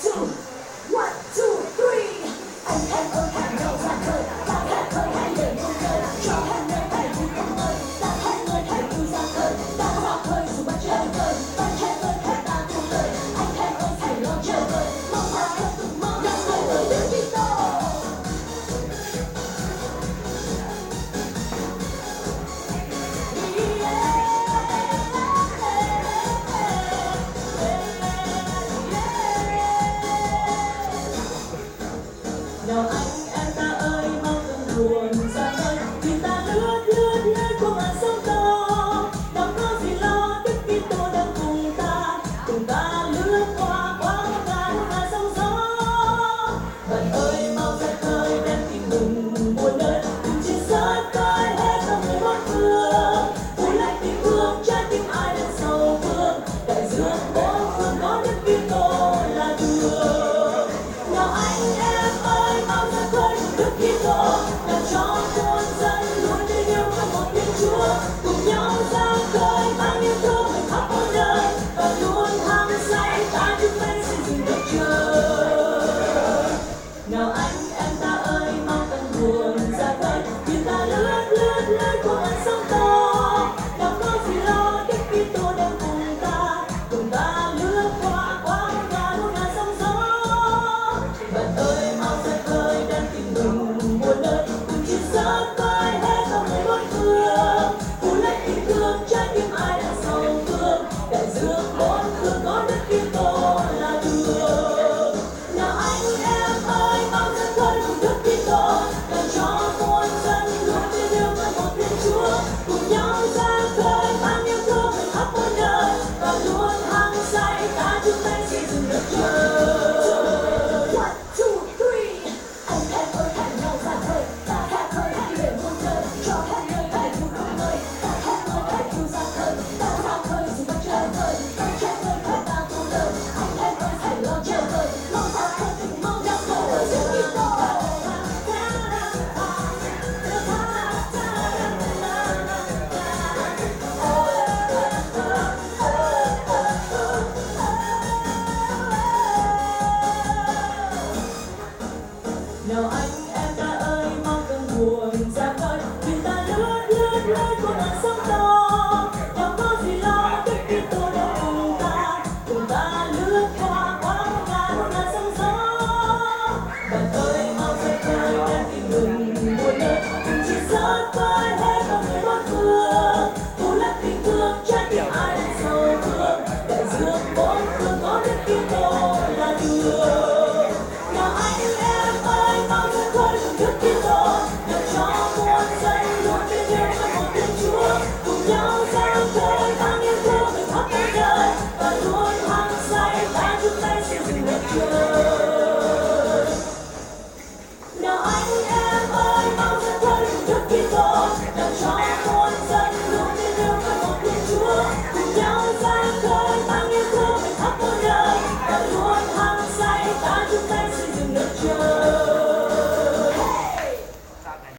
two, one, two, three. Anh em ơi hẹn nhau ra khơi, ta hẹn khơi hãy để vui chơi, cho em nơi hãy vui không ơi, ta hẹn nơi hãy vui ra khơi, ta ra khơi dù bắt chơi vơi, ta hẹn ơi hẹn ta cùng lời, anh em ơi hãy lo chơi vơi, mong ta khơi cùng mong ra khơi với đứa đi to. Nào anh em ta ơi mau từng buồn ra khơi, vì ta lướt lướt lướt qua ngàn sông to. Đâu có gì lo Đức Kitô đang cùng ta lướt qua qua ngàn ngàn sông gió. Bạn ơi mau ra khơi đem tìm mừng buồn nơi, cùng chia sớt khơi hết tâm người bốn phương. Vui lại tình thương trái tim ai đang sầu vương, đại dương bốn phương có Đức Kitô là đường. Nào anh em ơi mau ra khơi cùng Đức Kitô, nào cho muôn dân luôn tin yêu trong một Thiên Chúa, cùng nhau ra khơi mang yêu thương người khắp mọi nơi, và luôn hăng say ta chúng mình xây dựng đất trời. Nào anh em ta ơi mau tận buồn ra khơi, vì ta lướt lướt lướt qua ngàn sông to. Nào có gì lo Đức Kitô đang cùng ta lướt qua qua muôn ngàn sông gió. Bạn ơi mau ra khơi đem tìm mừng buồn nơi, cùng chia sớt khơi hết lòng người bốn phương. Vui lấy tình thương trái tim ai đang sầu vương, đại dương bốn phương có Đức Kitô là đường. Nào anh em ơi mau ra khơi cùng Đức Kitô, làm cho muôn dân luôn tin yêu trong một Thiên Chúa, cùng nhau ra khơi mang yêu thương người khắp mọi nơi, và luôn hăng say ta chúng mình xây dựng đất trời. One, two, three. Anh em ơi hẹn nhau ra khơi, ta hẹn khơi hãy để vui chơi, cho hẹn nơi hãy vui không ơi, ta hẹn nơi hãy vui ra khơi, ta ra khơi dù bắt chơi vơi, ta hẹn nơi hãy ta cùng lời, anh em ơi hãy lo chơi vơi, mong ta khơi cùng mong ra khơi với Đức Kitô. Nào anh em ta ơi mau từng buồn ra khơi, vì ta lướt lướt lướt qua ngàn sông to. Đâu có gì lo Đức Kitô đang cùng ta lướt qua qua muôn ngàn sông gió. Bạn ơi mau ra khơi đem tìm mừng buồn nơi, cùng chia sớt khơi hết lòng người bốn phương. Vui lấy tình thương trái tim ai đang sầu vương, đại dương bốn phương có Đức Kitô là đường. Nào anh em ơi mau ra khơi cùng Đức Kitô, nào cho muôn dân luôn tin yêu trong một Thiên Chúa, cùng nhau